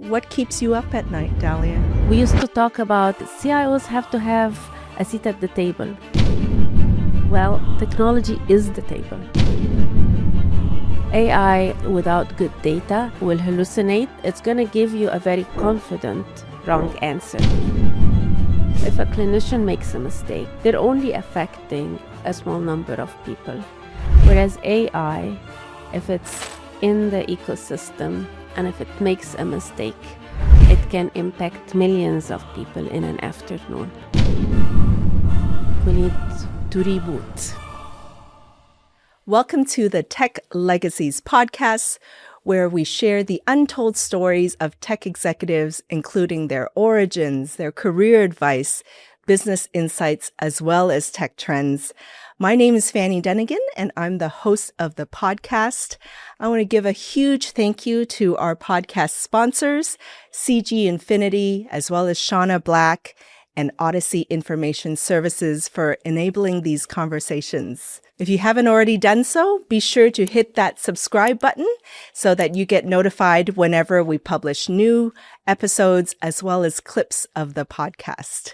what keeps you up at night, Dalia? We used to talk about CIOs have to have a seat at the table. Well, technology is the table. AI without good data will hallucinate. It's going to give you a very confident wrong answer. If a clinician makes a mistake, they're only affecting a small number of people. Whereas AI, if it's in the ecosystem and if it makes a mistake, it can impact millions of people in an afternoon. We need to reboot. Welcome to the Tech Legacies podcast, where we share the untold stories of tech executives, including their origins, their career advice, business insights, as well as tech trends. My name is Fanny Dunagan, and I'm the host of the podcast. I want to give a huge thank you to our podcast sponsors, CG Infinity, as well as Shauna Black and Odyssey Information Services for enabling these conversations. If you haven't already done so, be sure to hit that subscribe button so that you get notified whenever we publish new episodes as well as clips of the podcast.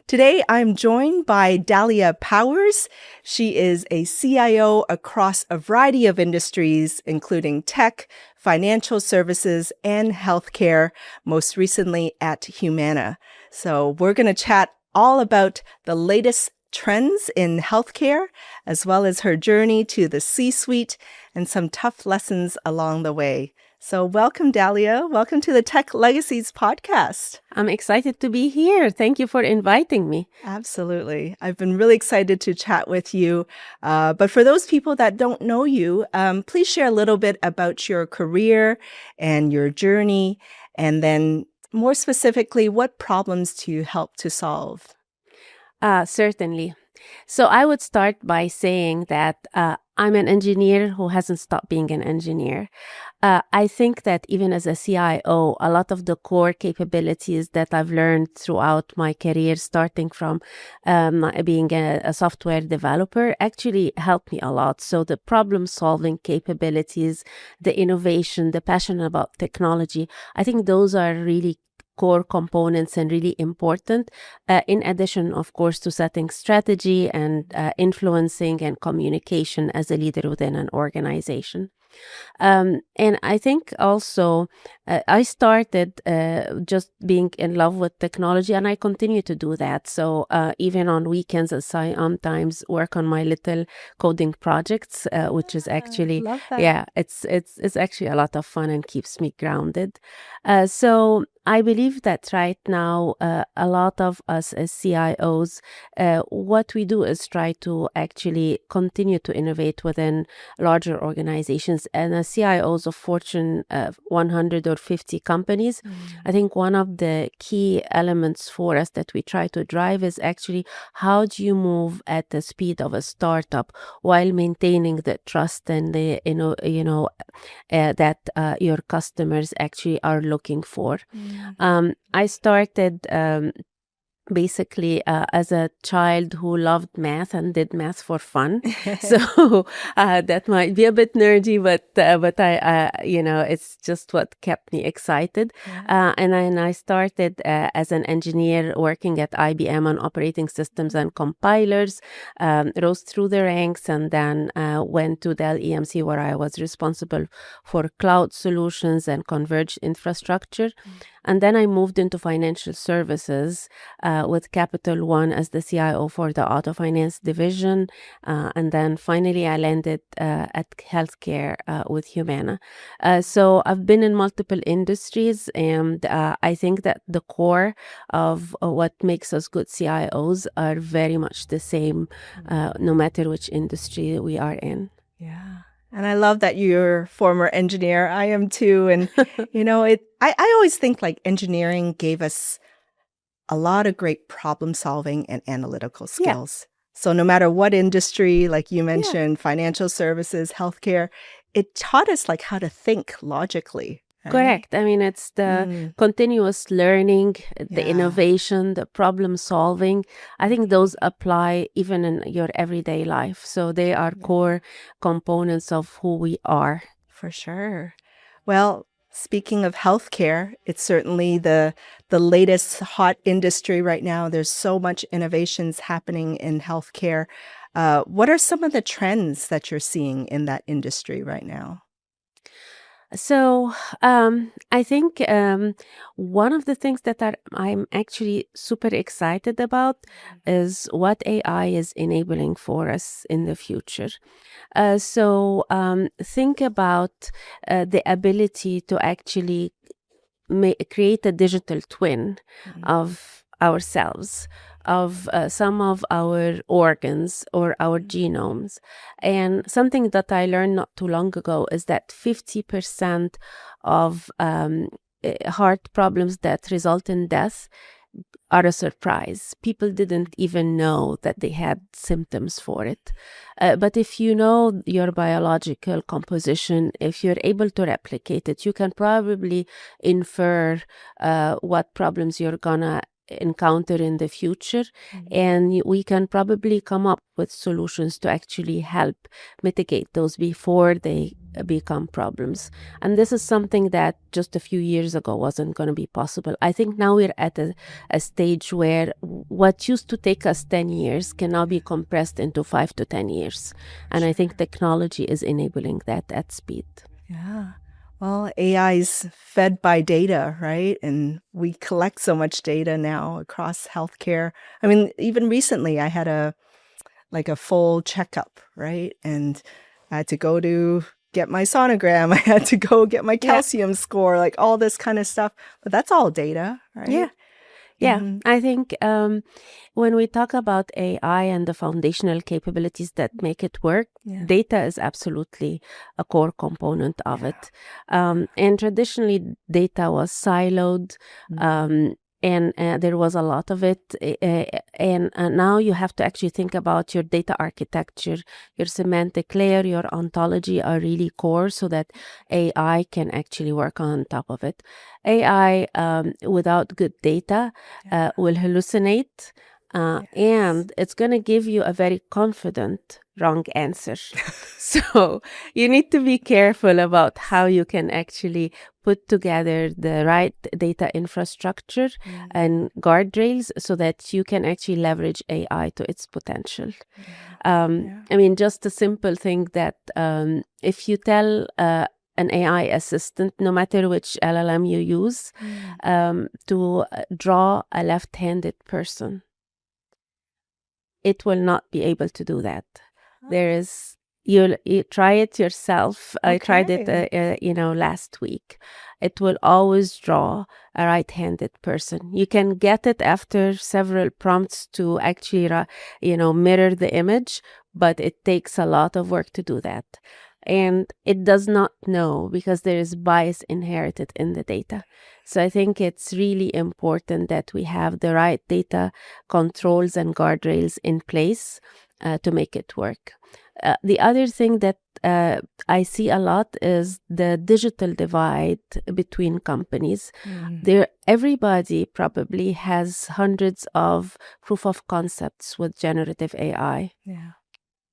Today, I'm joined by Dalia Powers. She is a CIO across a variety of industries, including tech, financial services, and healthcare, most recently at Humana. So we're going to chat all about the latest trends in healthcare, as well as her journey to the C-suite and some tough lessons along the way. So welcome, Dalia. Welcome to the Tech Legacies podcast. I'm excited to be here. Thank you for inviting me. Absolutely. I've been really excited to chat with you. But for those people that don't know you, please share a little bit about your career and your journey. And then more specifically, what problems do you help to solve? Certainly. So I would start by saying that I'm an engineer who hasn't stopped being an engineer. I think that even as a CIO, a lot of the core capabilities that I've learned throughout my career, starting from being a software developer, actually helped me a lot. So the problem-solving capabilities, the innovation, the passion about technology, I think those are really core components and really important, in addition, of course, to setting strategy and influencing and communication as a leader within an organization. And I think also I started just being in love with technology, and I continue to do that. So even on weekends, I sometimes work on my little coding projects, which is actually, it's actually a lot of fun and keeps me grounded. So I believe that right now, a lot of us as CIOs, what we do is try to actually continue to innovate within larger organizations. And as CIOs of Fortune 100 or 50 companies, I think one of the key elements for us that we try to drive is actually how do you move at the speed of a startup while maintaining the trust and the that your customers actually are looking for. I started basically as a child who loved math and did math for fun. So that might be a bit nerdy, but I it's just what kept me excited. And then I started as an engineer working at IBM on operating systems and compilers, rose through the ranks, and then went to Dell EMC, where I was responsible for cloud solutions and converged infrastructure. And then I moved into financial services with Capital One as the CIO for the auto finance division. And then finally I landed at healthcare with Humana. So I've been in multiple industries, and I think that the core of what makes us good CIOs are very much the same, no matter which industry we are in. Yeah. And I love that you're a former engineer. I am too. And, I always think like engineering gave us a lot of great problem solving and analytical skills. So no matter what industry, like you mentioned, financial services, healthcare, it taught us like how to think logically. Right? Correct. I mean, it's the continuous learning, the innovation, the problem solving. I think those apply even in your everyday life. So they are core components of who we are. For sure. Well, Speaking of healthcare, it's certainly the latest hot industry right now. There's so much innovations happening in healthcare. What are some of the trends that you're seeing in that industry right now? So I think one of the things that I'm actually super excited about is what AI is enabling for us in the future. So think about the ability to actually create a digital twin of ourselves, of some of our organs or our genomes. And something that I learned not too long ago is that 50% of heart problems that result in death are a surprise. People didn't even know that they had symptoms for it. But if you know your biological composition, if you're able to replicate it, you can probably infer what problems you're gonna encounter in the future, and we can probably come up with solutions to actually help mitigate those before they become problems. And this is something that just a few years ago wasn't going to be possible. I think now we're at a stage where what used to take us 10 years can now be compressed into 5 to 10 years. And I think technology is enabling that at speed. Yeah. Well, AI is fed by data, right? And we collect so much data now across healthcare. I mean, even recently I had a full checkup, right? And I had to go to get my sonogram. I had to go get my calcium score, like all this kind of stuff. But that's all data, right? Yeah, I think when we talk about AI and the foundational capabilities that make it work, data is absolutely a core component of it. And traditionally, data was siloed. And there was a lot of it. And now you have to actually think about your data architecture, your semantic layer, your ontology are really core so that AI can actually work on top of it. AI without good data will hallucinate. And it's going to give you a very confident wrong answer. So you need to be careful about how you can actually put together the right data infrastructure and guardrails so that you can actually leverage AI to its potential. I mean, just a simple thing that if you tell an AI assistant, no matter which LLM you use, to draw a left-handed person, it will not be able to do that. There is, you try it yourself. I tried it, last week. It will always draw a right-handed person. You can get it after several prompts to actually, mirror the image, but it takes a lot of work to do that. And it does not know because there is bias inherited in the data. So I think it's really important that we have the right data controls and guardrails in place to make it work. The other thing that I see a lot is the digital divide between companies. Everybody probably has hundreds of proof of concepts with generative AI.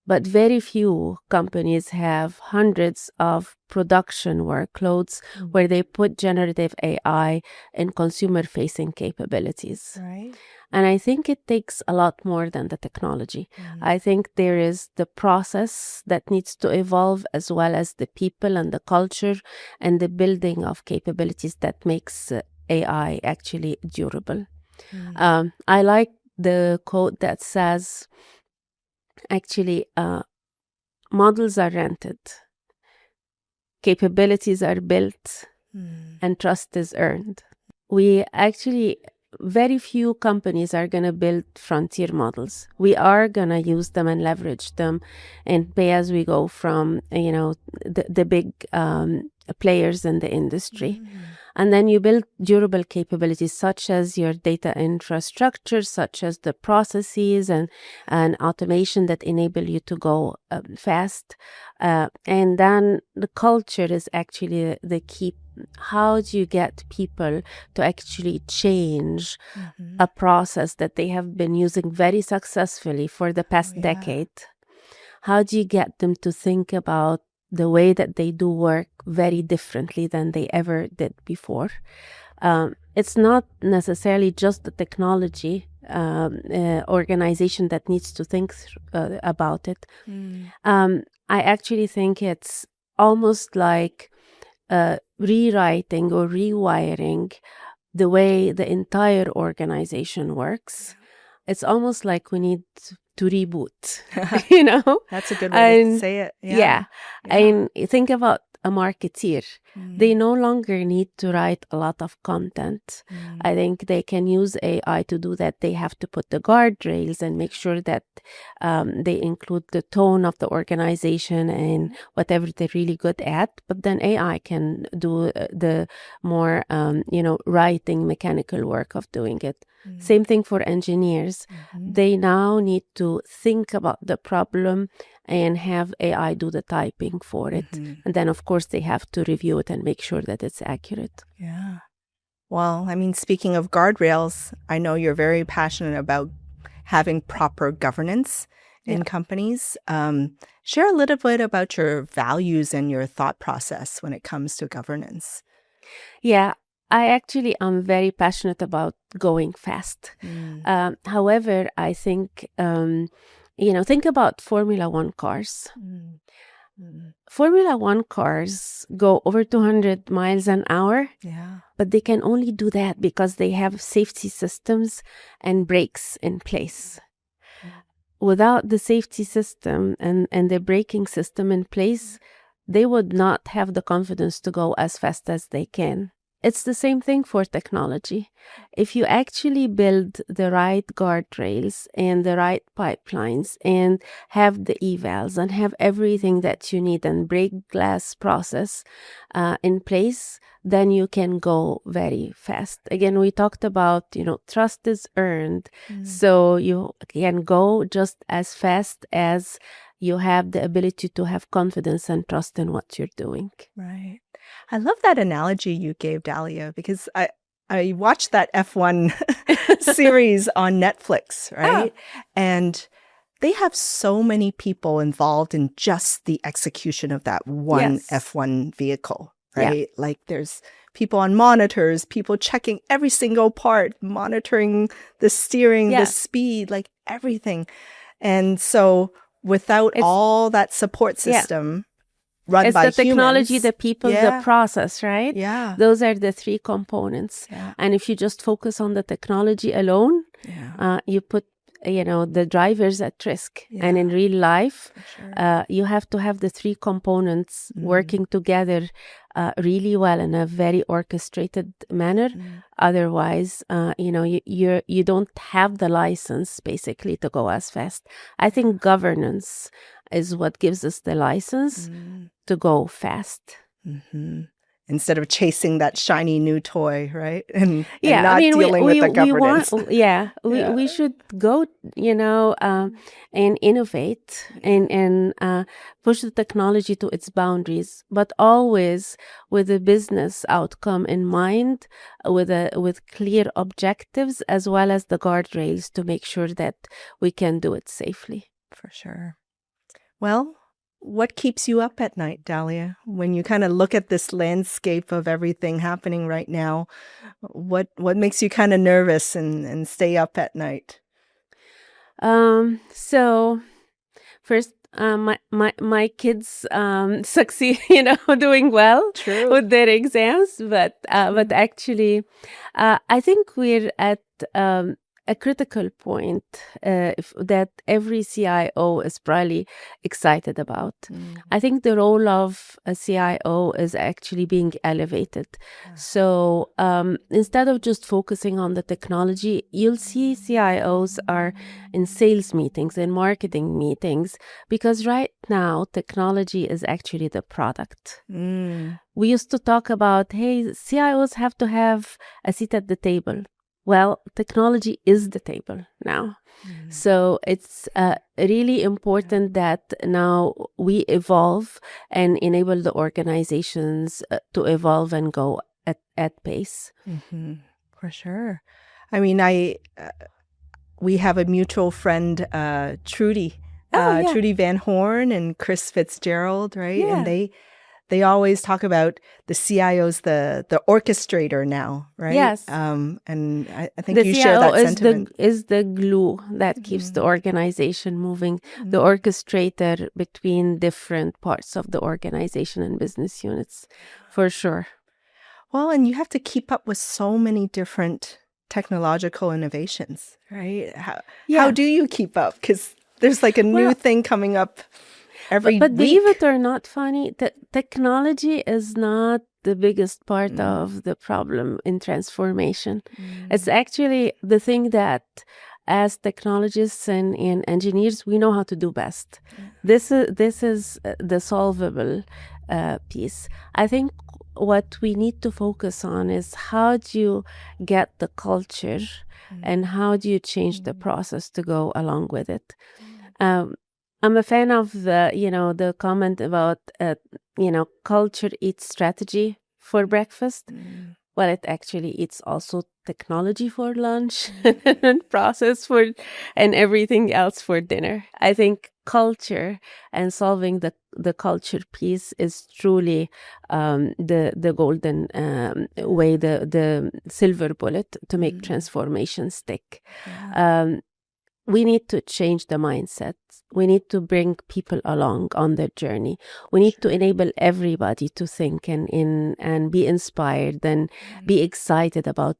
But very few companies have hundreds of production workloads where they put generative AI in consumer-facing capabilities. Right. And I think it takes a lot more than the technology. I think there is the process that needs to evolve, as well as the people and the culture and the building of capabilities that makes AI actually durable. I like the quote that says, actually, models are rented, capabilities are built, and trust is earned. We actually, very few companies are going to build frontier models. We are going to use them and leverage them and pay as we go from, the big players in the industry. And then you build durable capabilities such as your data infrastructure, such as the processes and automation that enable you to go fast. And then the culture is actually the key. How do you get people to actually change a process that they have been using very successfully for the past decade? How do you get them to think about the way that they do work very differently than they ever did before. It's not necessarily just the technology organization that needs to think about it. I actually think it's almost like rewriting or rewiring the way the entire organization works. It's almost like we need to reboot, you know? That's a good way to say it. Yeah. And think about a marketeer. They no longer need to write a lot of content. I think they can use AI to do that. They have to put the guardrails and make sure that they include the tone of the organization and whatever they're really good at. But then AI can do the more, writing, mechanical work of doing it. Same thing for engineers. They now need to think about the problem and have AI do the typing for it. And then, of course, they have to review it and make sure that it's accurate. Yeah. Well, I mean, speaking of guardrails, I know you're very passionate about having proper governance in companies. Share a little bit about your values and your thought process when it comes to governance. Yeah. I actually am very passionate about going fast. However, I think, think about Formula One cars. Formula One cars go over 200 miles an hour, but they can only do that because they have safety systems and brakes in place. Without the safety system and the braking system in place, they would not have the confidence to go as fast as they can. It's the same thing for technology. If you actually build the right guardrails and the right pipelines and have the evals and have everything that you need and break glass process in place, then you can go very fast. Again, we talked about, trust is earned. So you can go just as fast as you have the ability to have confidence and trust in what you're doing. Right. I love that analogy you gave, Dalia, because I watched that F1 series on Netflix, right? And they have so many people involved in just the execution of that one F1 vehicle, right? Like there's people on monitors, people checking every single part, monitoring the steering, the speed, like everything. And so without all that support system run by humans. It's the technology, the people, the process, right? Yeah. Those are the three components. Yeah. And if you just focus on the technology alone, you put, the drivers at risk. And in real life, you have to have the three components working together really well in a very orchestrated manner. Otherwise, you don't have the license basically to go as fast. I think governance is what gives us the license to go fast. Instead of chasing that shiny new toy, right? And not dealing with the governance. We should go, and innovate and push the technology to its boundaries, but always with a business outcome in mind, with clear objectives as well as the guardrails to make sure that we can do it safely. For sure. Well, what keeps you up at night, Dalia? When you kind of look at this landscape of everything happening right now, what makes you kind of nervous and stay up at night? So first, my kids succeed, doing well with their exams, but actually, I think we're at a critical point that every CIO is probably excited about. I think the role of a CIO is actually being elevated. So instead of just focusing on the technology, you'll see CIOs are in sales meetings and marketing meetings, because right now technology is actually the product. We used to talk about, hey, CIOs have to have a seat at the table. Well, technology is the table now. So it's really important that now we evolve and enable the organizations to evolve and go at pace. For sure. I mean, we have a mutual friend, Trudy, Yeah. Trudy Van Horn and Chris Fitzgerald, right? Yeah. And they always talk about the CIO's the orchestrator now, right? Yes. And I think The you CIO share that sentiment. is the glue that keeps the organization moving, the orchestrator between different parts of the organization and business units, for sure. Well, and you have to keep up with so many different technological innovations, right? How do you keep up? Because there's like a new thing coming up every week. But believe it or not, Fanny, technology is not the biggest part of the problem in transformation. It's actually the thing that as technologists and engineers, we know how to do best. This is the solvable piece. I think what we need to focus on is how do you get the culture and how do you change the process to go along with it. I'm a fan of the comment about culture eats strategy for breakfast. Well, it actually eats also technology for lunch and process and everything else for dinner. I think culture and solving the culture piece is truly the golden way, the silver bullet to make transformation stick. We need to change the mindset. We need to bring people along on their journey. We need to enable everybody to think and be inspired and be excited about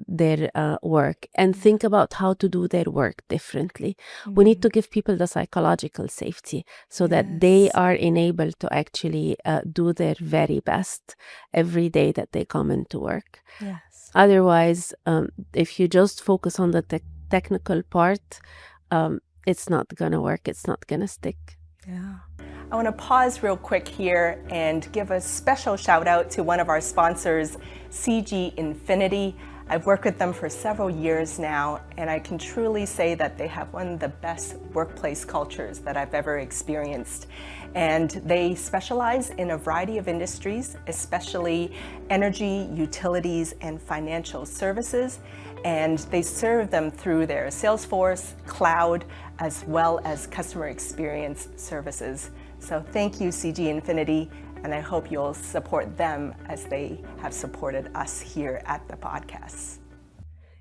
their work and think about how to do their work differently. We need to give people the psychological safety so that they are enabled to actually do their very best every day that they come into work. Otherwise, if you just focus on the technical part, it's not going to work. It's not going to stick. I want to pause real quick here and give a special shout out to one of our sponsors, CG Infinity. I've worked with them for several years now, and I can truly say that they have one of the best workplace cultures that I've ever experienced. And they specialize in a variety of industries, especially energy, utilities, and financial services. And they serve them through their Salesforce, cloud, as well as customer experience services. So thank you, CG Infinity, and I hope you'll support them as they have supported us here at the podcast.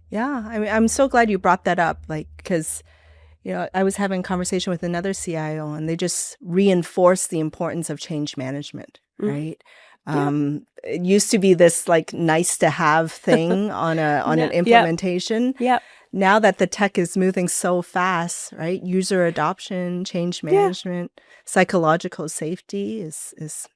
Yeah, I mean, I'm so glad you brought that up, because I was having a conversation with another CIO, and they just reinforced the importance of change management, right? It used to be this nice to have thing on an implementation. Now that the tech is moving so fast, right? User adoption, change management, psychological safety is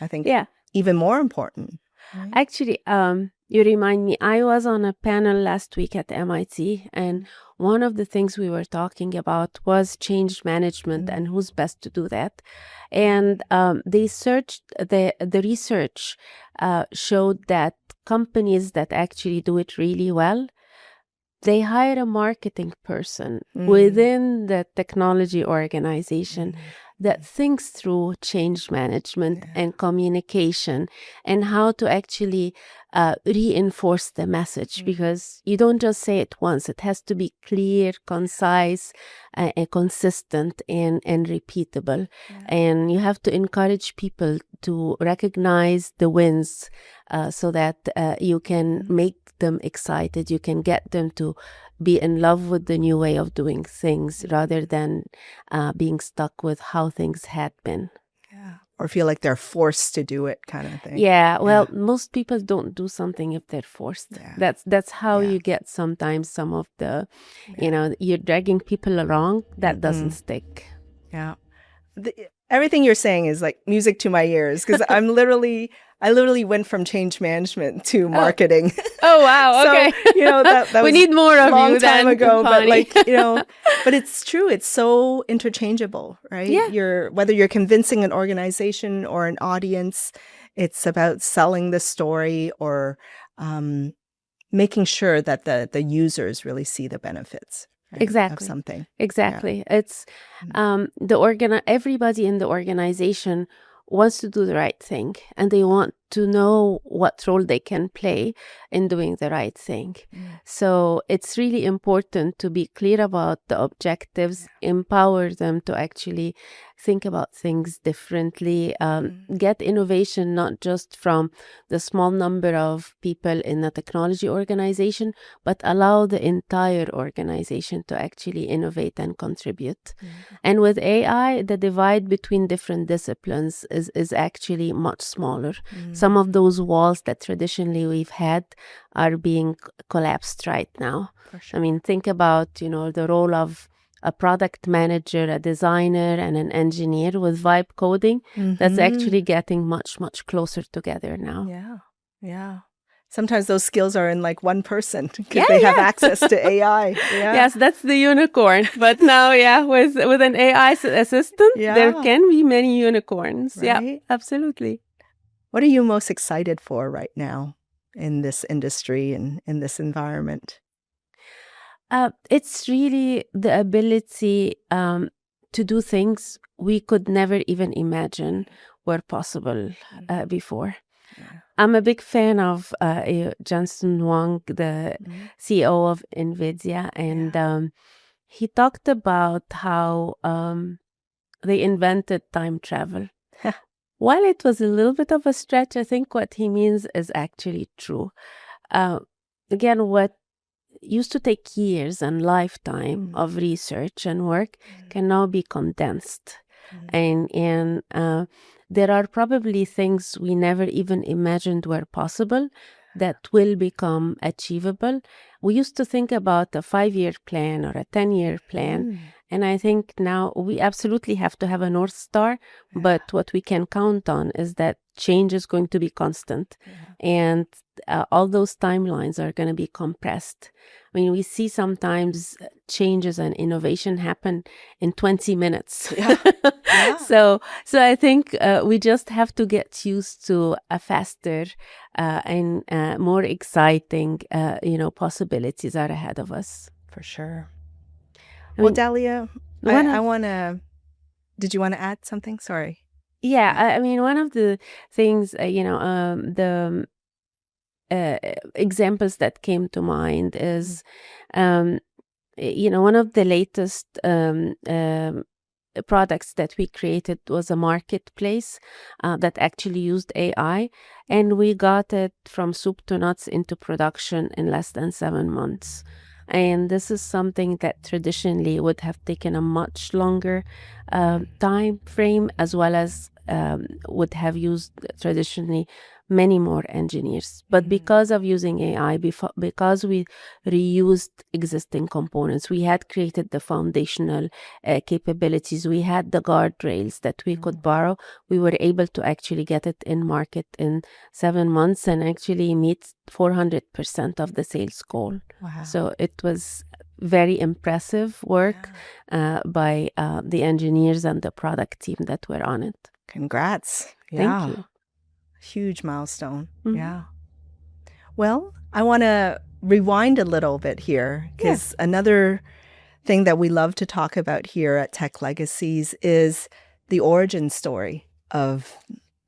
I think even more important. Right? Actually, you remind me, I was on a panel last week at MIT, and one of the things we were talking about was change management and who's best to do that. And they searched, the research showed that companies that actually do it really well, they hire a marketing person within the technology organization that thinks through change management and communication and how to actually reinforce the message, because you don't just say it once. It has to be clear, concise, consistent, and repeatable. And you have to encourage people to recognize the wins so that you can make them excited. You can get them to be in love with the new way of doing things rather than being stuck with how things had been. Or feel like they're forced to do it kind of thing. Well, most people don't do something if they're forced. That's how you get sometimes some of the, you're dragging people along. That doesn't stick. Everything you're saying is like music to my ears, because I literally went from change management to marketing. Oh wow! Okay, so, that we was need more of long you time then, ago. Fanny. But but it's true. It's so interchangeable, right? Whether you're convincing an organization or an audience, it's about selling the story or making sure that the users really see the benefits. Right, exactly. Of something. Exactly. It's everybody in the organization wants to do the right thing, and they want to know what role they can play in doing the right thing. So it's really important to be clear about the objectives, empower them to actually think about things differently, get innovation not just from the small number of people in the technology organization, but allow the entire organization to actually innovate and contribute. And with AI, the divide between different disciplines is actually much smaller. Some of those walls that traditionally we've had are being collapsed right now. For sure. I mean, think about, the role of a product manager, a designer, and an engineer with vibe coding. That's actually getting much, much closer together now. Yeah. Sometimes those skills are in like one person because they have access to AI. Yes, that's the unicorn. But now, with an AI assistant, there can be many unicorns. Right? Yeah, absolutely. What are you most excited for right now in this industry and in this environment? It's really the ability to do things we could never even imagine were possible before. I'm a big fan of Jensen Huang, the CEO of NVIDIA, and he talked about how they invented time travel. While it was a little bit of a stretch, I think what he means is actually true. Again, what used to take years and lifetime of research and work can now be condensed. And there are probably things we never even imagined were possible that will become achievable. We used to think about a 5-year plan or a 10-year plan. And I think now we absolutely have to have a North Star, but what we can count on is that change is going to be constant. And all those timelines are going to be compressed. I mean, we see sometimes changes and innovation happen in 20 minutes. So I think we just have to get used to a faster and more exciting, possibilities are ahead of us. For sure. Dalia, I want to... Did you want to add something? Sorry. Yeah, I mean, one of the things, the examples that came to mind is, one of the latest products that we created was a marketplace that actually used AI, and we got it from soup to nuts into production in less than 7 months. And this is something that traditionally would have taken a much longer time frame, as well as would have used traditionally many more engineers. But because of using AI, because we reused existing components, we had created the foundational capabilities, we had the guardrails that we could borrow, we were able to actually get it in market in 7 months and actually meet 400% of the sales goal. Wow. So it was very impressive work by the engineers and the product team that were on it. Congrats. Thank you. Huge milestone. Yeah. Well, I want to rewind a little bit here because another thing that we love to talk about here at Tech Legacies is the origin story of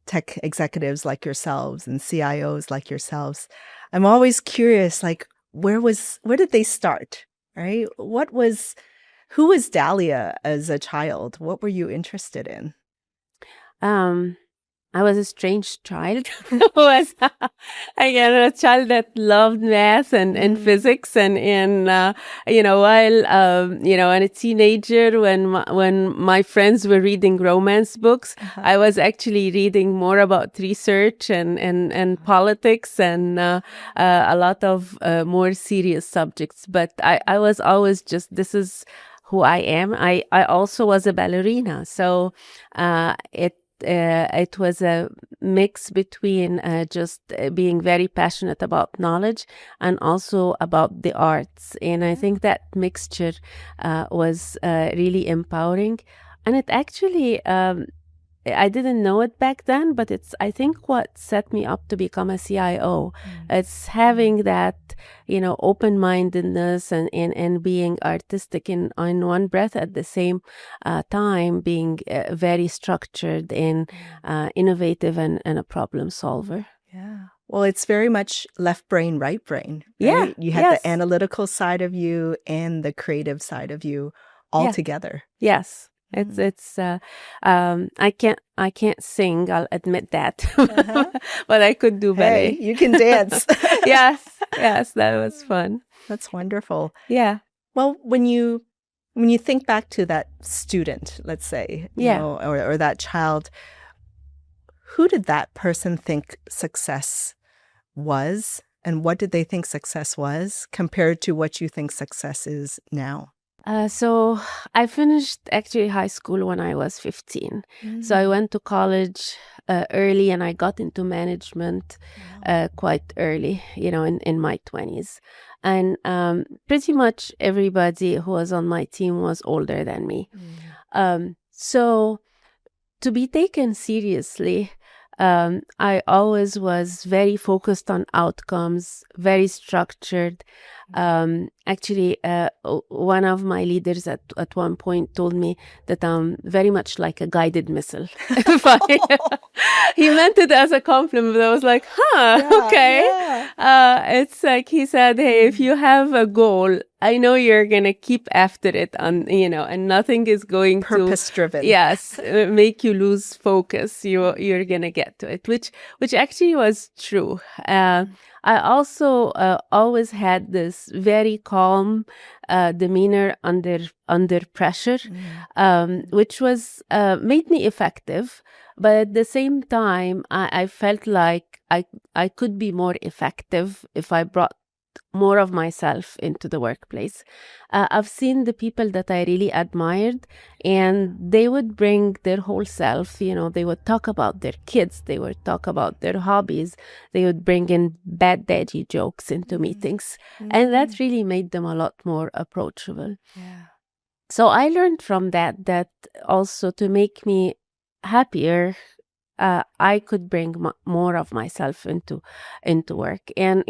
tech executives like yourselves and CIOs like yourselves. I'm always curious, like, where did they start, right? Who was Dalia as a child? What were you interested in? I was a strange child. I was, again, a child that loved math and physics, and while a teenager, when my friends were reading romance books, I was actually reading more about research and politics and a lot of more serious subjects. But I was always just, this is who I am. I also was a ballerina, so it was a mix between just being very passionate about knowledge and also about the arts. And I think that mixture was really empowering. And it actually I didn't know it back then, but it's, I think, what set me up to become a CIO. It's having that, open-mindedness and being artistic in one breath, at the same time being very structured and innovative and a problem solver. Yeah. Well, it's very much left brain, right brain, Yeah. right? You had the analytical side of you and the creative side of you all together. Yes. It's I can't sing, I'll admit that. But I could do ballet. Hey, you can dance. Yes, that was fun. That's wonderful. Yeah. Well, when you think back to that student, let's say, you know, or that child, who did that person think success was, and what did they think success was compared to what you think success is now? So I finished actually high school when I was 15. So I went to college early, and I got into management quite early, in my 20s. And pretty much everybody who was on my team was older than me. So to be taken seriously, I always was very focused on outcomes, very structured. Actually, one of my leaders at one point told me that I'm very much like a guided missile. He meant it as a compliment, but I was like, okay. Yeah. It's like he said, hey, if you have a goal, I know you're going to keep after it, and nothing is going purpose-driven. Yes, make you lose focus. You're going to get to it, which actually was true. I also always had this very calm demeanor under pressure, which was made me effective. But at the same time, I felt like I could be more effective if I brought more of myself into the workplace. I've seen the people that I really admired, and they would bring their whole self. They would talk about their kids, they would talk about their hobbies, they would bring in bad daddy jokes into meetings, and that really made them a lot more approachable. Yeah. So I learned from that also, to make me happier, I could bring more of myself into work, and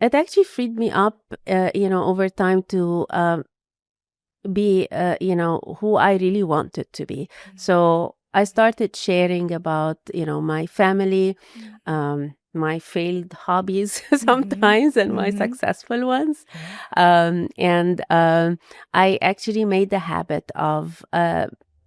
it actually freed me up, over time to be, who I really wanted to be. So I started sharing about, my family, my failed hobbies sometimes, and my successful ones. And I actually made the habit of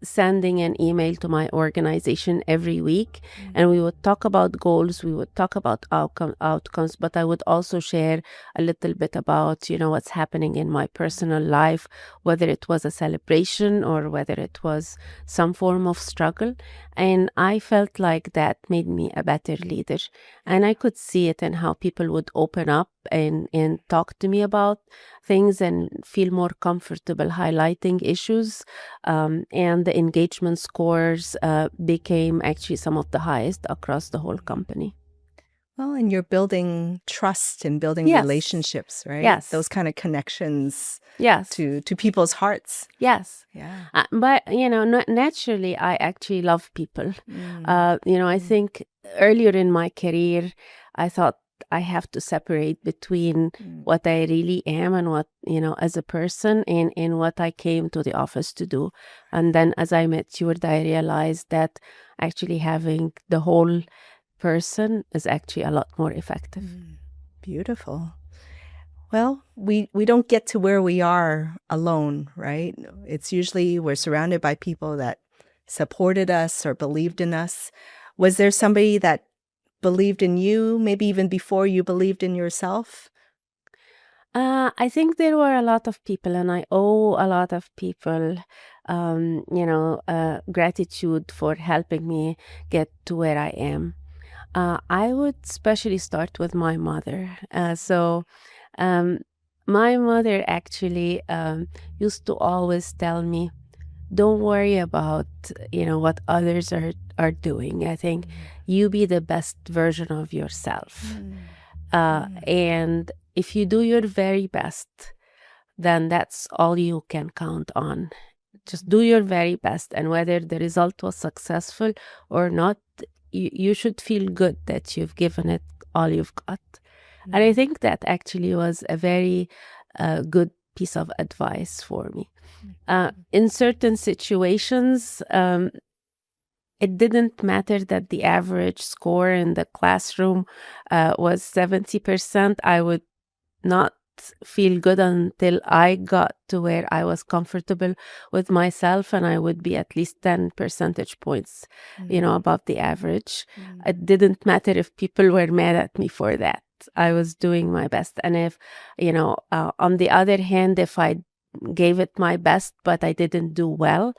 sending an email to my organization every week, and we would talk about goals, we would talk about outcomes, but I would also share a little bit about, what's happening in my personal life, whether it was a celebration or whether it was some form of struggle. And I felt like that made me a better leader, and I could see it in how people would open up and talk to me about things and feel more comfortable highlighting issues, and the engagement scores became actually some of the highest across the whole company. Well, and you're building trust and building relationships, right? Yes. Those kind of connections. Yes. To people's hearts. Yes. Yeah. But, naturally, I actually love people. I think earlier in my career, I thought I have to separate between what I really am and what, as a person, and what I came to the office to do. And then as I matured, I realized that actually having the whole person is actually a lot more effective. Beautiful. Well, we don't get to where we are alone, right? It's usually we're surrounded by people that supported us or believed in us. Was there somebody that believed in you, maybe even before you believed in yourself? I think there were a lot of people, and I owe a lot of people, gratitude for helping me get to where I am. I would especially start with my mother. My mother actually used to always tell me, don't worry about, what others are doing. I think you be the best version of yourself. And if you do your very best, then that's all you can count on. just do your very best. And whether the result was successful or not, you should feel good that you've given it all you've got. And I think that actually was a very good piece of advice for me. In certain situations, it didn't matter that the average score in the classroom was 70%. I would not feel good until I got to where I was comfortable with myself, and I would be at least 10 percentage points, above the average. It didn't matter if people were mad at me for that. I was doing my best. And if, on the other hand, if I gave it my best, but I didn't do well,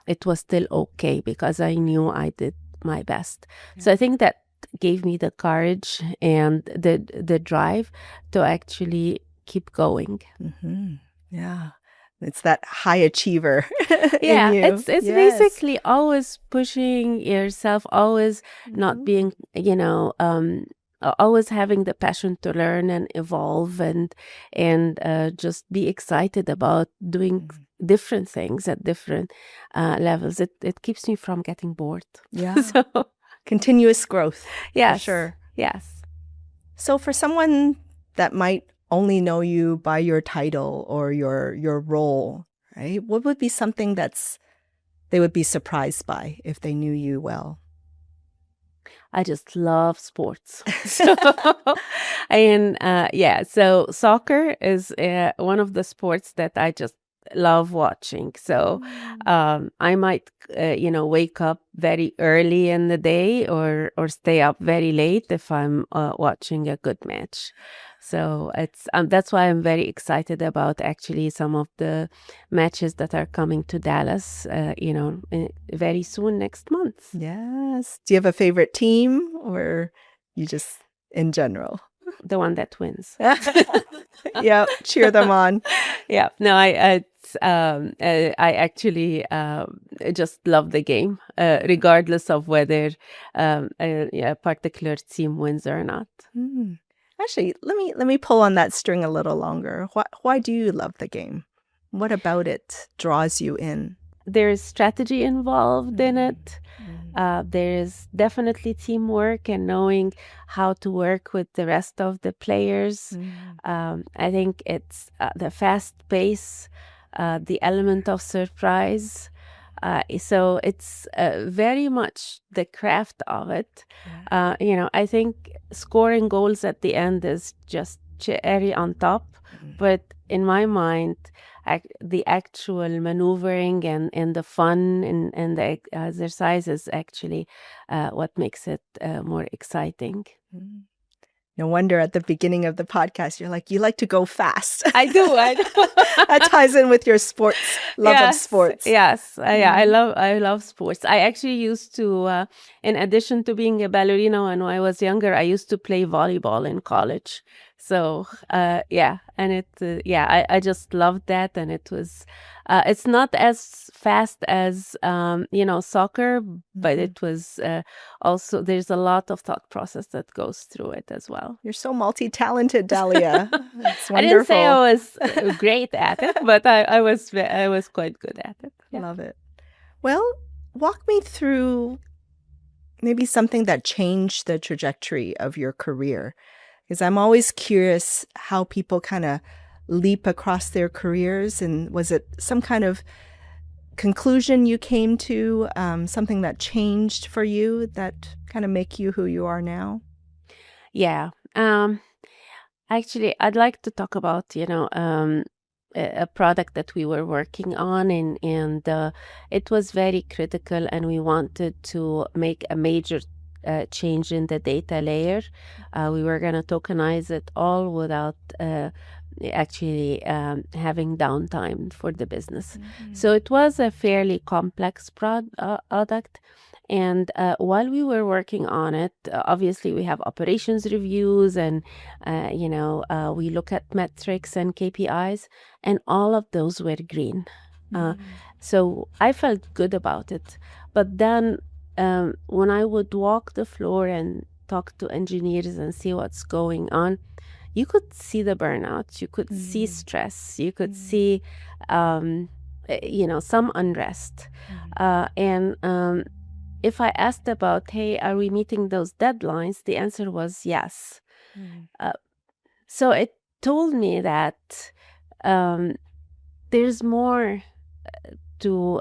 it was still okay because I knew I did my best. Yeah. So I think that gave me the courage and the drive to actually keep going. Mm-hmm. Yeah. It's that high achiever. Yeah, in you. It's basically always pushing yourself, always not being, always having the passion to learn and evolve and just be excited about doing different things at different levels. It keeps me from getting bored. Yeah. So continuous growth. Yes. For sure. Yes. So for someone that might only know you by your title or your role, right? What would be something they would be surprised by if they knew you well? I just love sports. So soccer is one of the sports that I just love watching. So I might, wake up very early in the day or stay up very late if I'm watching a good match. So it's that's why I'm very excited about actually some of the matches that are coming to Dallas, very soon next month. Yes. Do you have a favorite team or you just in general? The one that wins. Yeah, cheer them on. Yeah, no, I actually just love the game, regardless of whether a particular team wins or not. Actually, let me pull on that string a little longer. Why do you love the game? What about it draws you in? There's strategy involved in it. There's definitely teamwork and knowing how to work with the rest of the players. I think it's the fast pace, the element of surprise. So it's very much the craft of it. I think scoring goals at the end is just cherry on top. But in my mind, the actual maneuvering and the fun and the exercise is actually what makes it more exciting. No wonder at the beginning of the podcast, you're like, you like to go fast. I do. That ties in with your love of sports. Yes. I love sports. I actually used to, in addition to being a ballerina when I was younger, I used to play volleyball in college. So, and I just loved that. And it was, it's not as fast as, soccer, but it was also, there's a lot of thought process that goes through it as well. You're so multi-talented, Dalia. It's wonderful. I didn't say I was great at it, but I was quite good at it. Yeah. Love it. Well, walk me through maybe something that changed the trajectory of your career. Because I'm always curious how people kind of leap across their careers. And was it some kind of conclusion you came to, something that changed for you that kind of make you who you are now? Yeah. Actually, I'd like to talk about, a product that we were working on and it was very critical and we wanted to make a major change in the data layer. We were going to tokenize it all without actually having downtime for the business. So it was a fairly complex product. And while we were working on it, obviously we have operations reviews and, we look at metrics and KPIs, and all of those were green. So I felt good about it. But then when I would walk the floor and talk to engineers and see what's going on, you could see the burnout, you could see stress, you could see some unrest. And if I asked about, hey, are we meeting those deadlines? The answer was yes. So it told me that there's more to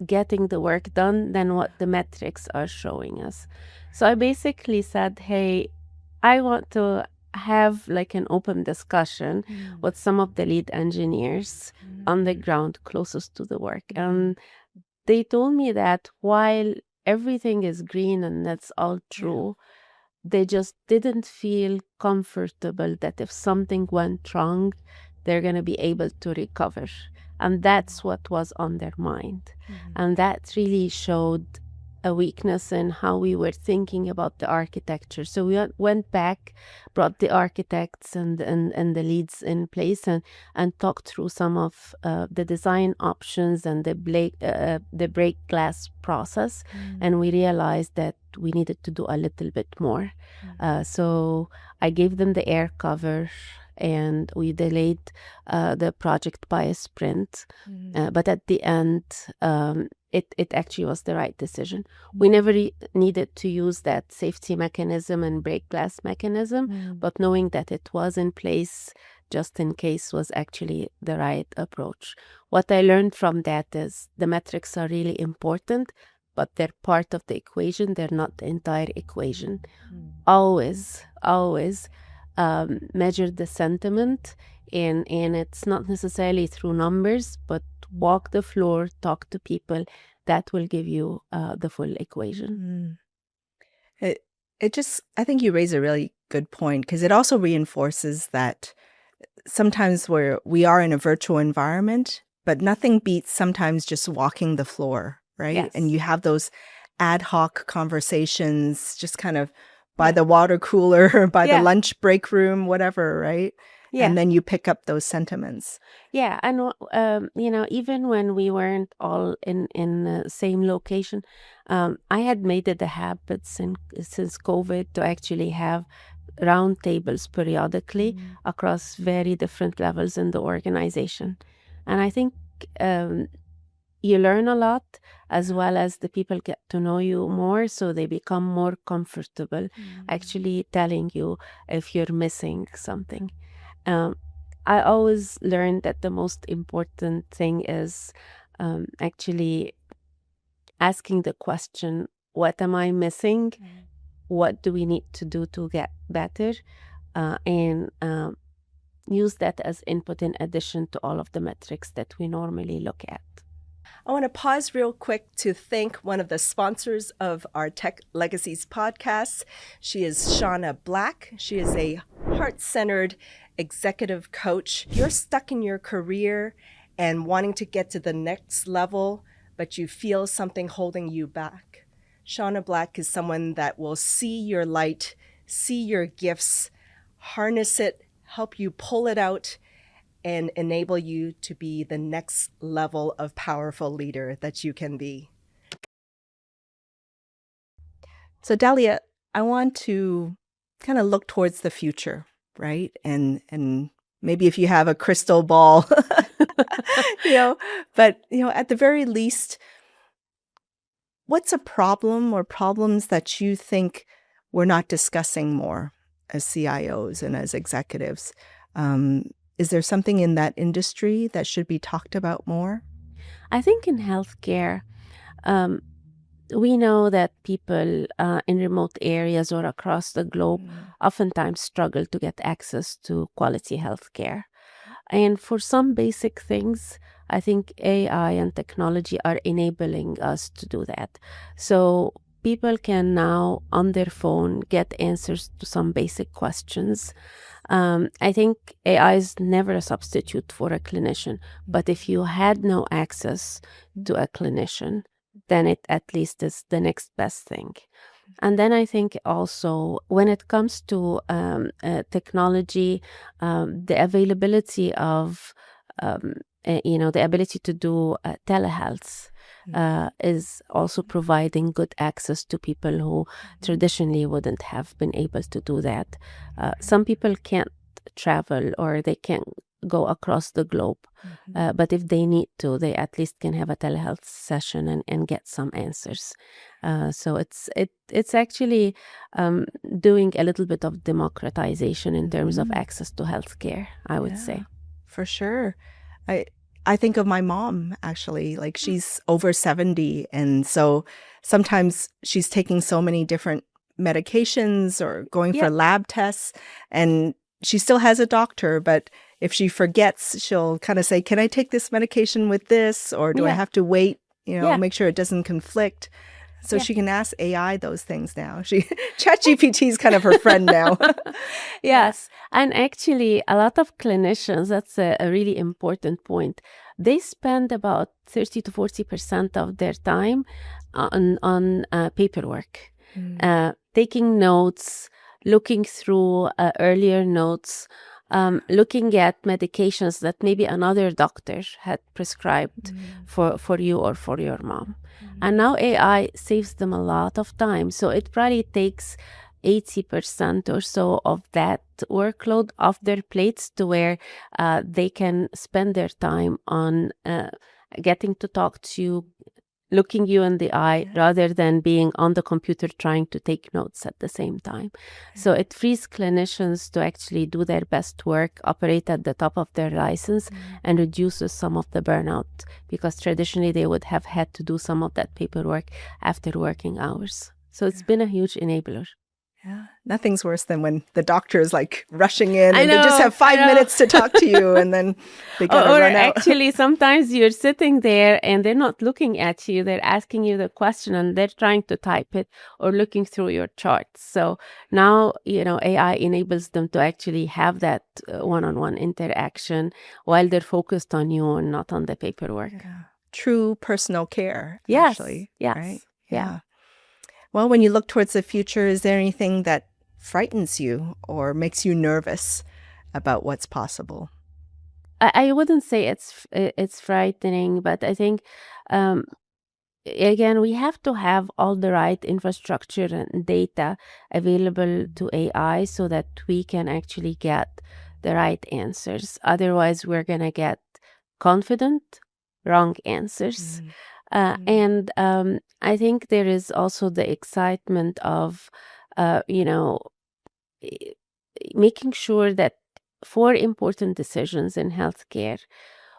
getting the work done than what the metrics are showing us. So I basically said, hey, I want to have like an open discussion with some of the lead engineers on the ground closest to the work. And they told me that while everything is green and that's all true, they just didn't feel comfortable that if something went wrong, they're going to be able to recover. And that's what was on their mind. And that really showed a weakness in how we were thinking about the architecture. So we went back, brought the architects and the leads in place and talked through some of the design options and the break glass process. And we realized that we needed to do a little bit more. So I gave them the air cover, and we delayed the project by a sprint. But at the end, it actually was the right decision. We never needed to use that safety mechanism and break glass mechanism, but knowing that it was in place just in case was actually the right approach. What I learned from that is the metrics are really important, but they're part of the equation. They're not the entire equation. Always measure the sentiment, and it's not necessarily through numbers, but walk the floor, talk to people. That will give you the full equation. I think you raise a really good point, because it also reinforces that sometimes we are in a virtual environment, but nothing beats sometimes just walking the floor, right? Yes. And you have those ad hoc conversations just kind of by the water cooler, by the lunch break room, whatever, right? Yeah. And then you pick up those sentiments. Yeah. And, even when we weren't all in the same location, I had made it a habit since COVID to actually have round tables periodically across very different levels in the organization. And I think you learn a lot, as well as the people get to know you more, so they become more comfortable actually telling you if you're missing something. I always learned that the most important thing is actually asking the question, what am I missing? What do we need to do to get better? And use that as input in addition to all of the metrics that we normally look at. I want to pause real quick to thank one of the sponsors of our Tech Legacies podcast. She is Shauna Black. She is a heart-centered executive coach. You're stuck in your career and wanting to get to the next level, but you feel something holding you back. Shauna Black is someone that will see your light, see your gifts, harness it, help you pull it out, and enable you to be the next level of powerful leader that you can be. So Dalia, I want to kind of look towards the future, right? And maybe if you have a crystal ball, but at the very least, what's a problem or problems that you think we're not discussing more as CIOs and as executives? Is there something in that industry that should be talked about more? I think in healthcare, we know that people in remote areas or across the globe oftentimes struggle to get access to quality healthcare. And for some basic things, I think AI and technology are enabling us to do that. So people can now, on their phone, get answers to some basic questions. I think AI is never a substitute for a clinician, but if you had no access to a clinician, then it at least is the next best thing. And then I think also when it comes to technology, the availability of, the ability to do telehealth is also providing good access to people who traditionally wouldn't have been able to do that. Some people can't travel or they can't go across the globe. But if they need to, they at least can have a telehealth session and get some answers. So it's actually doing a little bit of democratization in terms of access to healthcare, I would say. For sure. I think of my mom, actually. Like, she's over 70, and so sometimes she's taking so many different medications or going for lab tests, and she still has a doctor, but if she forgets, she'll kind of say, can I take this medication with this, or do I have to wait, make sure it doesn't conflict? So she can ask AI those things now. ChatGPT is kind of her friend now. Yes. And actually, a lot of clinicians, that's a really important point. They spend about 30 to 40% of their time on paperwork, taking notes, looking through earlier notes, looking at medications that maybe another doctor had prescribed for you or for your mom. And now AI saves them a lot of time. So it probably takes 80% or so of that workload off their plates to where they can spend their time on getting to talk to you, looking you in the eye, rather than being on the computer trying to take notes at the same time. So it frees clinicians to actually do their best work, operate at the top of their license, and reduces some of the burnout, because traditionally they would have had to do some of that paperwork after working hours. So it's been a huge enabler. Yeah, nothing's worse than when the doctor is like rushing in and they just have 5 minutes to talk to you, and then they gotta run out. Actually, sometimes you're sitting there and they're not looking at you. They're asking you the question and they're trying to type it or looking through your charts. So now, AI enables them to actually have that one-on-one interaction while they're focused on you and not on the paperwork. Yeah. True personal care, yes. actually. Yes. Right? Yeah. Well, when you look towards the future, is there anything that frightens you or makes you nervous about what's possible? I wouldn't say it's frightening, but I think, again, we have to have all the right infrastructure and data available to AI so that we can actually get the right answers. Otherwise, we're going to get confident, wrong answers. And I think there is also the excitement of, making sure that for important decisions in healthcare,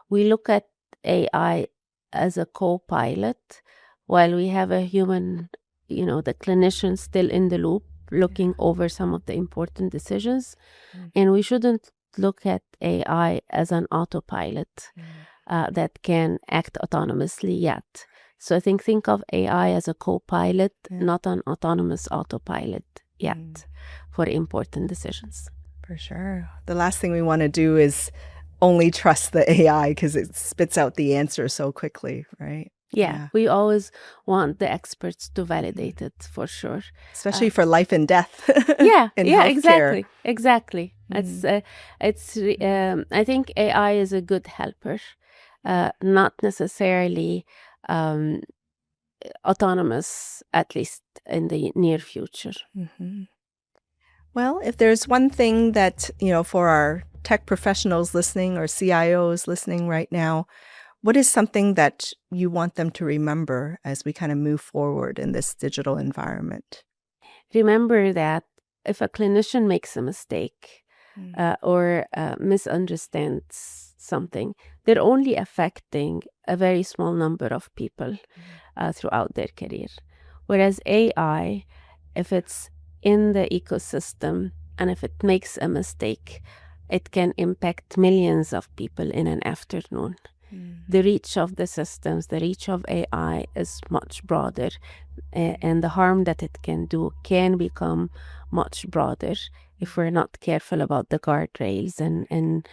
we look at AI as a co-pilot while we have a human, the clinician still in the loop, looking over some of the important decisions. And we shouldn't look at AI as an autopilot that can act autonomously yet. So I think of AI as a co-pilot, not an autonomous autopilot yet for important decisions. For sure. The last thing we want to do is only trust the AI because it spits out the answer so quickly, right? Yeah, we always want the experts to validate it, for sure. Especially for life and death. in healthcare. Exactly. I think AI is a good helper, not necessarily autonomous, at least in the near future. Well, if there's one thing that, for our tech professionals listening or CIOs listening right now, what is something that you want them to remember as we kind of move forward in this digital environment? Remember that if a clinician makes a mistake or misunderstands something, they're only affecting a very small number of people throughout their career. Whereas AI, if it's in the ecosystem and if it makes a mistake, it can impact millions of people in an afternoon. The reach of the systems, the reach of AI is much broader, and the harm that it can do can become much broader if we're not careful about the guardrails and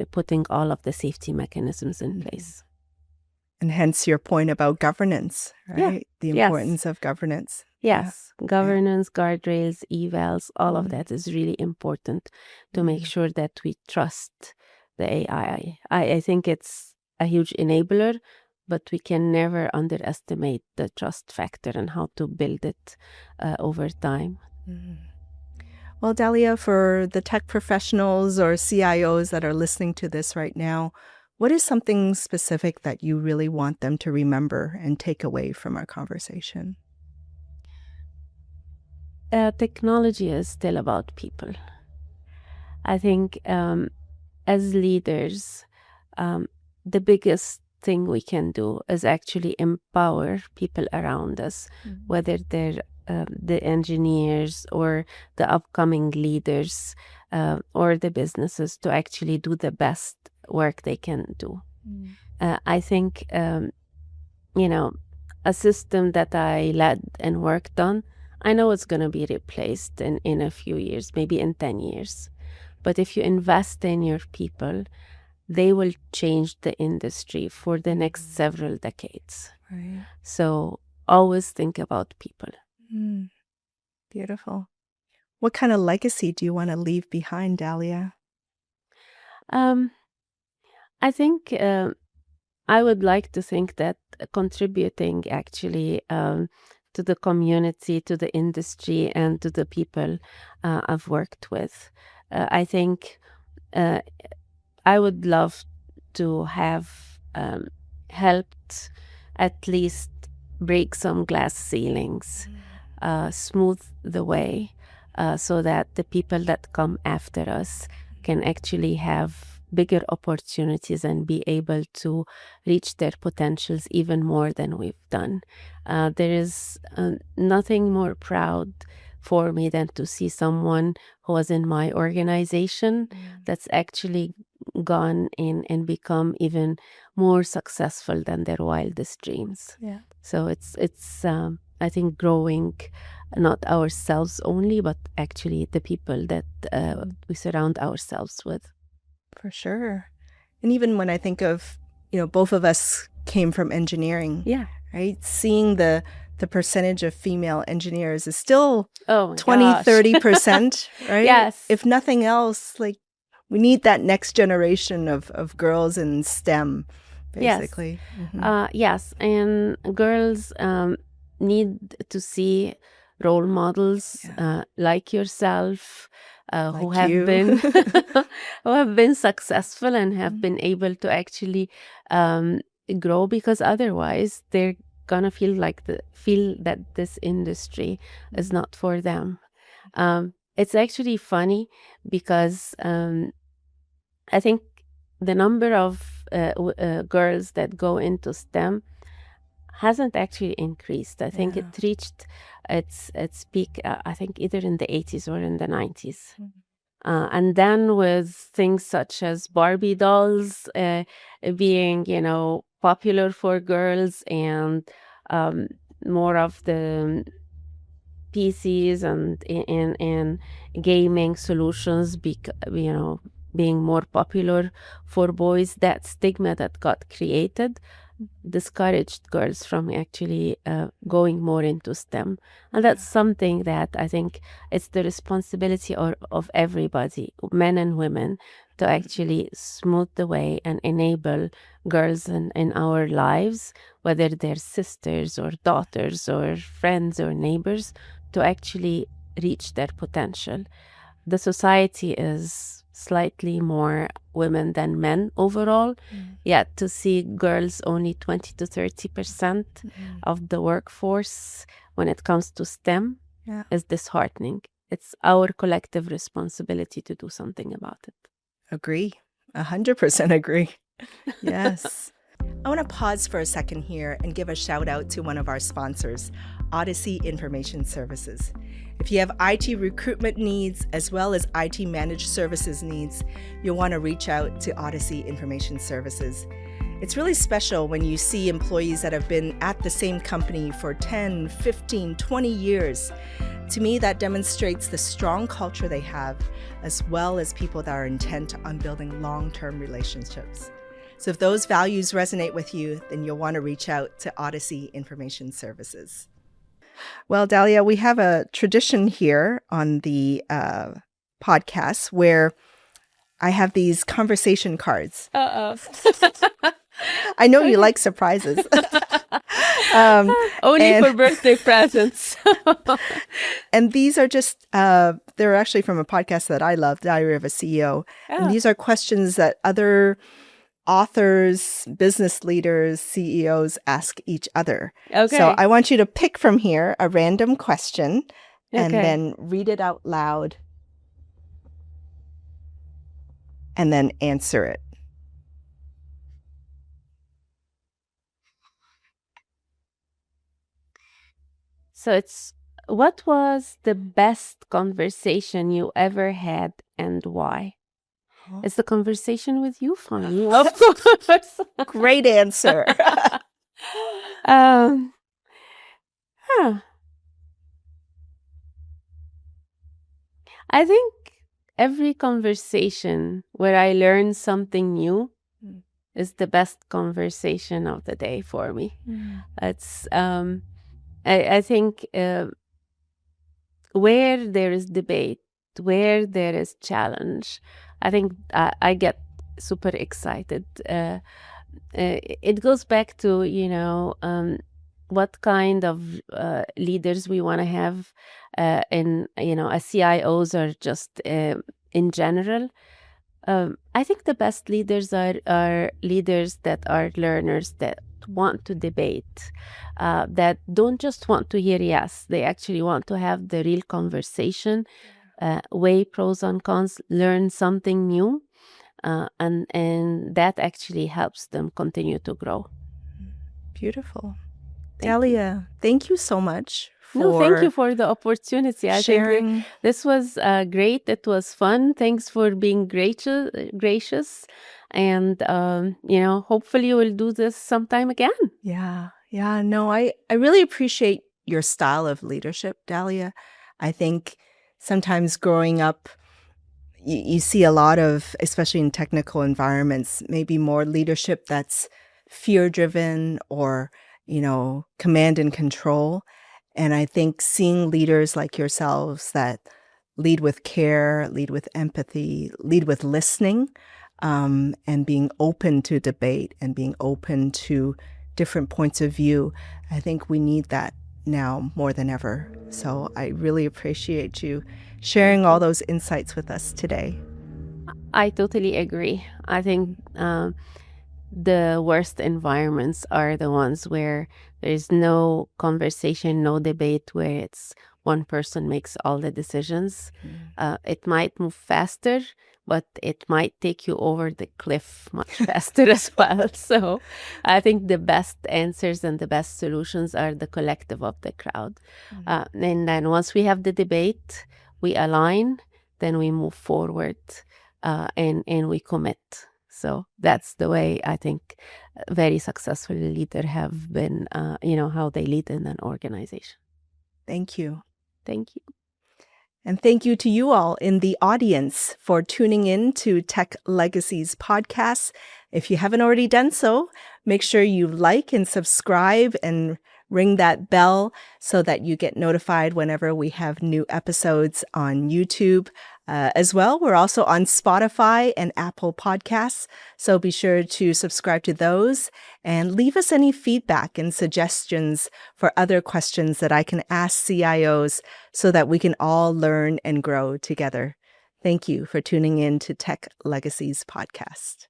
putting all of the safety mechanisms in place. And hence your point about governance, right? The importance of governance. Yes, governance, guardrails, evals, all of that is really important to make sure that we trust the AI. I think it's a huge enabler, but we can never underestimate the trust factor and how to build it over time. Well, Dalia, for the tech professionals or CIOs that are listening to this right now, what is something specific that you really want them to remember and take away from our conversation? Technology is still about people. I think as leaders, the biggest thing we can do is actually empower people around us, whether they're the engineers or the upcoming leaders or the businesses, to actually do the best work they can do. I think, a system that I led and worked on, I know it's going to be replaced in a few years, maybe in 10 years. But if you invest in your people, they will change the industry for the next several decades. Right. So always think about people. Beautiful. What kind of legacy do you want to leave behind, Dalia? I think I would like to think that contributing actually to the community, to the industry, and to the people I've worked with. I think I would love to have helped at least break some glass ceilings, smooth the way so that the people that come after us can actually have bigger opportunities and be able to reach their potentials even more than we've done. There is nothing more proud for me than to see someone who was in my organization that's actually gone in and become even more successful than their wildest dreams. Yeah. So it's I think growing not ourselves only, but actually the people that we surround ourselves with. For sure. And even when I think of, both of us came from engineering. Yeah. Right? Seeing the percentage of female engineers is still 20, gosh. 30%, right? Yes. If nothing else, we need that next generation of girls in STEM, basically. Yes. And girls need to see role models like yourself, who have been who have been successful and have been able to actually grow, because otherwise they're gonna feel that this industry is not for them. It's actually funny because I think the number of girls that go into STEM hasn't actually increased. I think it reached its peak, I think either in the 80s or in the 90s. And then with things such as Barbie dolls being, popular for girls, and more of the PCs and gaming solutions, being more popular for boys, that stigma that got created discouraged girls from actually going more into STEM. And that's something that I think it's the responsibility of everybody, men and women, to actually smooth the way and enable girls in our lives, whether they're sisters or daughters or friends or neighbors, to actually reach their potential. The society is slightly more women than men overall, yet to see girls only 20 to 30% of the workforce when it comes to STEM is disheartening. It's our collective responsibility to do something about it. Agree. 100% agree. Yes. I want to pause for a second here and give a shout out to one of our sponsors, Odyssey Information Services. If you have IT recruitment needs as well as IT managed services needs, you'll want to reach out to Odyssey Information Services. It's really special when you see employees that have been at the same company for 10, 15, 20 years. To me, that demonstrates the strong culture they have, as well as people that are intent on building long-term relationships. So if those values resonate with you, then you'll want to reach out to Odyssey Information Services. Well, Dalia, we have a tradition here on the podcast where I have these conversation cards. Uh-oh. I know you like surprises. Only for birthday presents. And these are just, they're actually from a podcast that I love, Diary of a CEO. And these are questions that other authors, business leaders, CEOs ask each other. Okay. So I want you to pick from here a random question and Okay. then read it out loud and then answer it. So it's, what was the best conversation you ever had and why? It's the conversation with you, Fanny. Of course. Great answer. Huh. I think every conversation where I learn something new is the best conversation of the day for me. It's I think where there is debate, where there is challenge, I think I get super excited. It goes back to, what kind of leaders we want to have in, as CIOs or just in general. I think the best leaders are leaders that are learners, that want to debate, that don't just want to hear yes, they actually want to have the real conversation, weigh pros and cons, learn something new, and that actually helps them continue to grow. Beautiful. Dalia, thank you so much thank you for the opportunity. I sharing. think this was great. It was fun. Thanks for being gracious. And, hopefully we'll do this sometime again. Yeah. No, I really appreciate your style of leadership, Dalia. I think sometimes growing up, you see a lot of, especially in technical environments, maybe more leadership that's fear-driven or, command and control. And I think seeing leaders like yourselves that lead with care, lead with empathy, lead with listening, and being open to debate and being open to different points of view, I think we need that now more than ever. So I really appreciate you sharing all those insights with us today. I totally agree. I think the worst environments are the ones where there is no conversation, no debate, where it's one person makes all the decisions. It might move faster, but it might take you over the cliff much faster as well. So I think the best answers and the best solutions are the collective of the crowd. And then once we have the debate, we align, then we move forward, and we commit. So that's the way I think very successful leaders have been, how they lead in an organization. Thank you. Thank you. And thank you to you all in the audience for tuning in to Tech Legacies podcast. If you haven't already done so, make sure you like and subscribe and ring that bell so that you get notified whenever we have new episodes on YouTube. As well, we're also on Spotify and Apple Podcasts, so be sure to subscribe to those and leave us any feedback and suggestions for other questions that I can ask CIOs so that we can all learn and grow together. Thank you for tuning in to Tech Legacies podcast.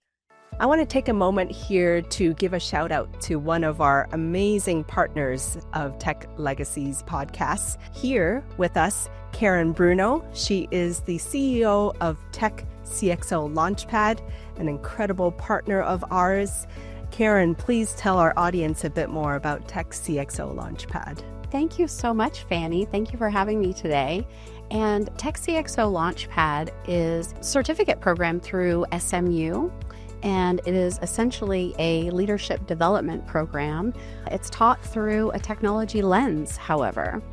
I want to take a moment here to give a shout out to one of our amazing partners of Tech Legacies podcasts. Here with us, Karen Bruno. She is the CEO of Tech CXO Launchpad, an incredible partner of ours. Karen, please tell our audience a bit more about Tech CXO Launchpad. Thank you so much, Fanny. Thank you for having me today. And Tech CXO Launchpad is a certificate program through SMU. And it is essentially a leadership development program. It's taught through a technology lens, however.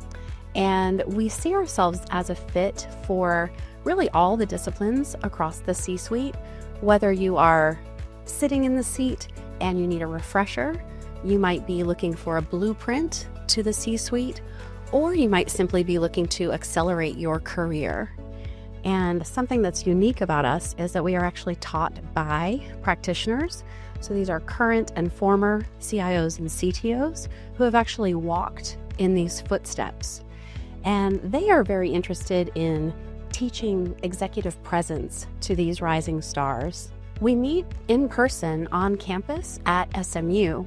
And we see ourselves as a fit for really all the disciplines across the C-suite, whether you are sitting in the seat and you need a refresher, you might be looking for a blueprint to the C-suite, or you might simply be looking to accelerate your career. And something that's unique about us is that we are actually taught by practitioners. So these are current and former CIOs and CTOs who have actually walked in these footsteps. And they are very interested in teaching executive presence to these rising stars. We meet in person on campus at SMU,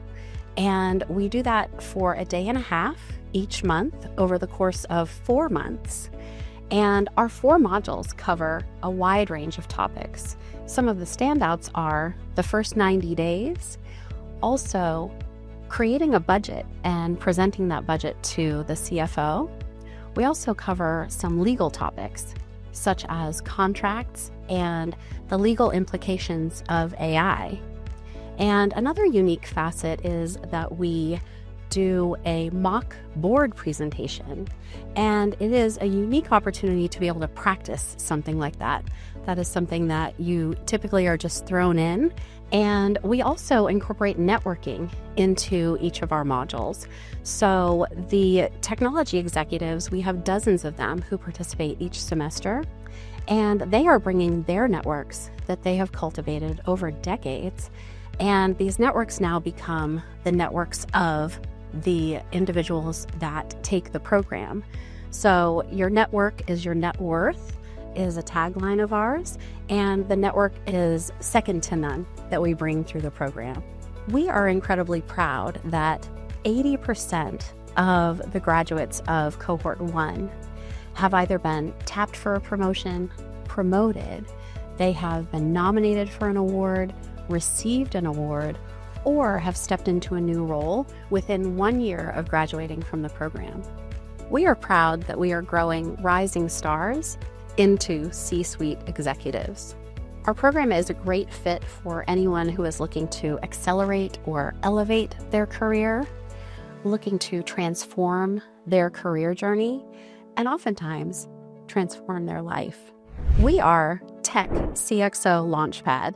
and we do that for a day and a half each month over the course of 4 months. And our 4 modules cover a wide range of topics. Some of the standouts are the first 90 days, also creating a budget and presenting that budget to the CFO. We also cover some legal topics, such as contracts and the legal implications of AI. And another unique facet is that we do a mock board presentation, and it is a unique opportunity to be able to practice something like that. That is something that you typically are just thrown in, and we also incorporate networking into each of our modules. So the technology executives, we have dozens of them who participate each semester, and they are bringing their networks that they have cultivated over decades, and these networks now become the networks of the individuals that take the program. So your network is your net worth is a tagline of ours, and the network is second to none that we bring through the program. We are incredibly proud that 80% of the graduates of Cohort 1 have either been tapped for a promotion, promoted, they have been nominated for an award, received an award, or have stepped into a new role within 1 year of graduating from the program. We are proud that we are growing rising stars into C-suite executives. Our program is a great fit for anyone who is looking to accelerate or elevate their career, looking to transform their career journey, and oftentimes transform their life. We are Tech CXO Launchpad,